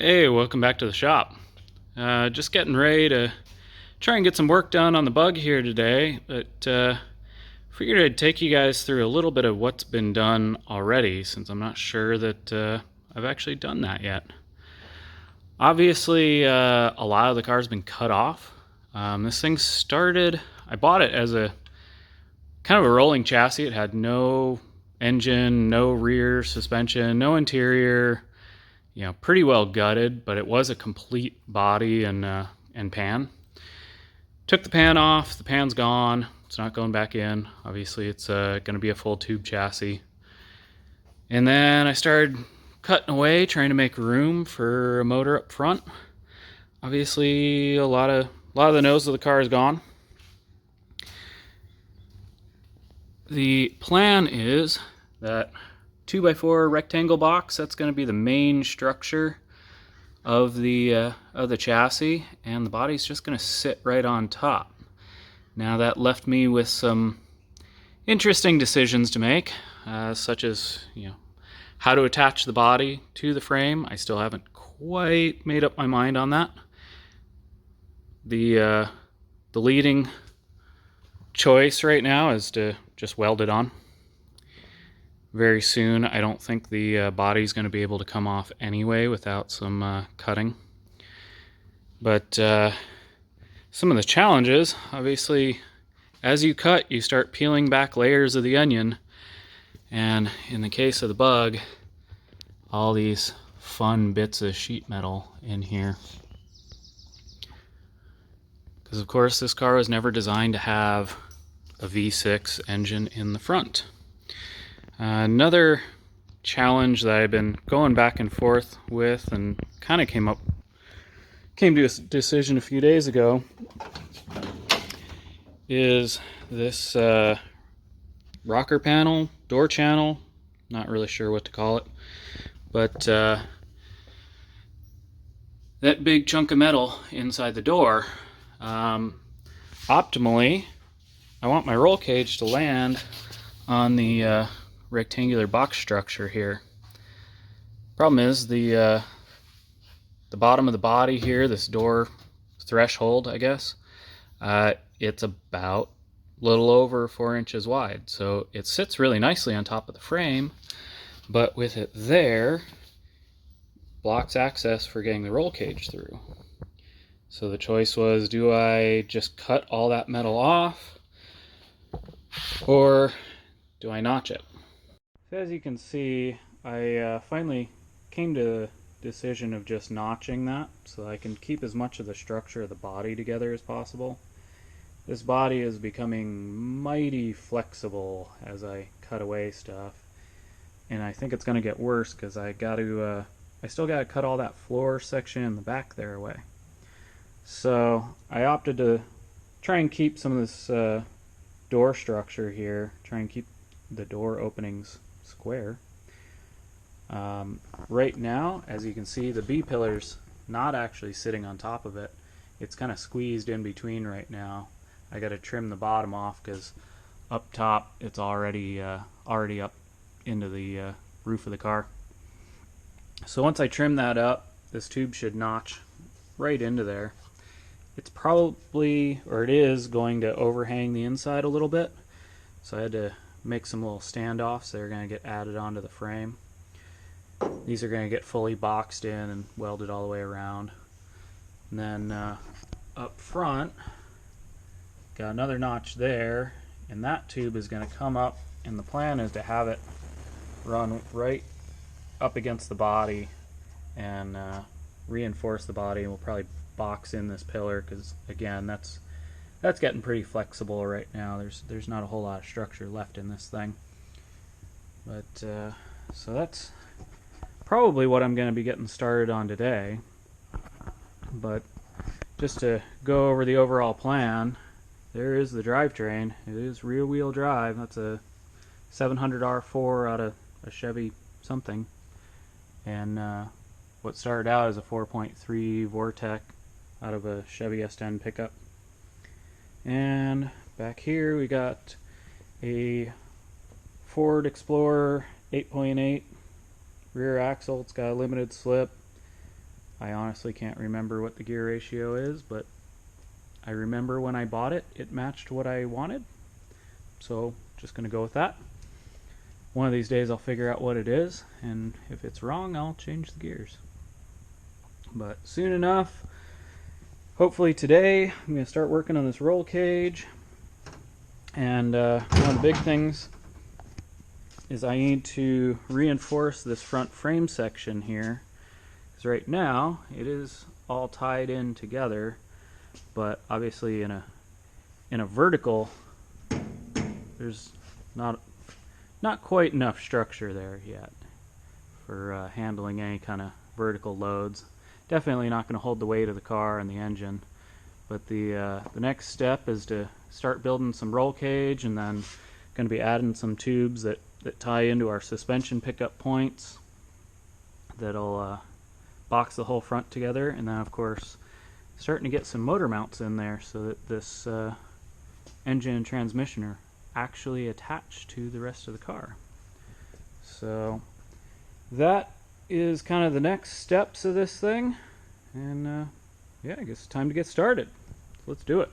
Hey, welcome back to the shop. Just getting ready to try and get some work done on the bug here today, but figured I'd take you guys through a little bit of what's been done already, since I'm not sure that I've actually done that yet. Obviously, a lot of the car's been cut off. This thing started, I bought it as a kind of a rolling chassis. It had no engine, no rear suspension, no interior, pretty well gutted, but it was a complete body and pan. Took the pan off. The pan's gone. It's not going back in. Obviously, it's going to be a full tube chassis. And then I started cutting away, trying to make room for a motor up front. Obviously, a lot of the nose of the car is gone. The plan is that 2x4 rectangle box, that's going to be the main structure of the chassis, and the body's just going to sit right on top. Now that left me with some interesting decisions to make, such as how to attach the body to the frame. I still haven't quite made up my mind on that. The leading choice right now is to just weld it on. Very soon, I don't think the body's going to be able to come off anyway without some cutting. But some of the challenges, obviously, as you cut, you start peeling back layers of the onion. And in the case of the bug, all these fun bits of sheet metal in here. Because of course, this car was never designed to have a V6 engine in the front. Another challenge that I've been going back and forth with and kind of came to a decision a few days ago is this rocker panel, door channel, not really sure what to call it, but that big chunk of metal inside the door, optimally, I want my roll cage to land on the rectangular box structure here. Problem is the bottom of the body here, this door threshold, I guess, it's about a little over 4 inches wide, so it sits really nicely on top of the frame, but with it there, blocks access for getting the roll cage through. So the choice was, do I just cut all that metal off, or do I notch it? So as you can see, I finally came to the decision of just notching that so I can keep as much of the structure of the body together as possible. This body is becoming mighty flexible as I cut away stuff, and I think it's going to get worse because I still got to cut all that floor section in the back there away. So I opted to try and keep some of this door structure here, try and keep the door openings square. Right now, as you can see, the B-pillar's not actually sitting on top of it. It's kind of squeezed in between right now. I got to trim the bottom off because up top it's already up into the roof of the car. So once I trim that up, this tube should notch right into there. It's probably, or it is, going to overhang the inside a little bit. So I had to make some little standoffs. They're going to get added onto the frame. These are going to get fully boxed in and welded all the way around. And then up front, got another notch there, and that tube is going to come up, and the plan is to have it run right up against the body and reinforce the body, and we'll probably box in this pillar because, again, that's getting pretty flexible right now. There's not a whole lot of structure left in this thing. But so that's probably what I'm going to be getting started on today. But just to go over the overall plan, there is the drivetrain. It is rear-wheel drive. That's a 700R4 out of a Chevy something. And what started out as a 4.3 Vortec out of a Chevy S10 pickup. And back here we got a Ford Explorer 8.8 rear axle. It's got a limited slip, I honestly can't remember what the gear ratio is, but I remember when I bought it, it matched what I wanted. So just going to go with that. One of these days I'll figure out what it is, and if it's wrong, I'll change the gears. But soon enough, hopefully today, I'm going to start working on this roll cage. And one of the big things is I need to reinforce this front frame section here, because right now it is all tied in together, but obviously in a vertical there's not quite enough structure there yet for handling any kind of vertical loads. Definitely not going to hold the weight of the car and the engine, but the next step is to start building some roll cage, and then going to be adding some tubes that tie into our suspension pickup points that'll box the whole front together, and then of course starting to get some motor mounts in there so that this engine and transmission are actually attached to the rest of the car. So that is kind of the next steps of this thing, and yeah, I guess it's time to get started. Let's do it.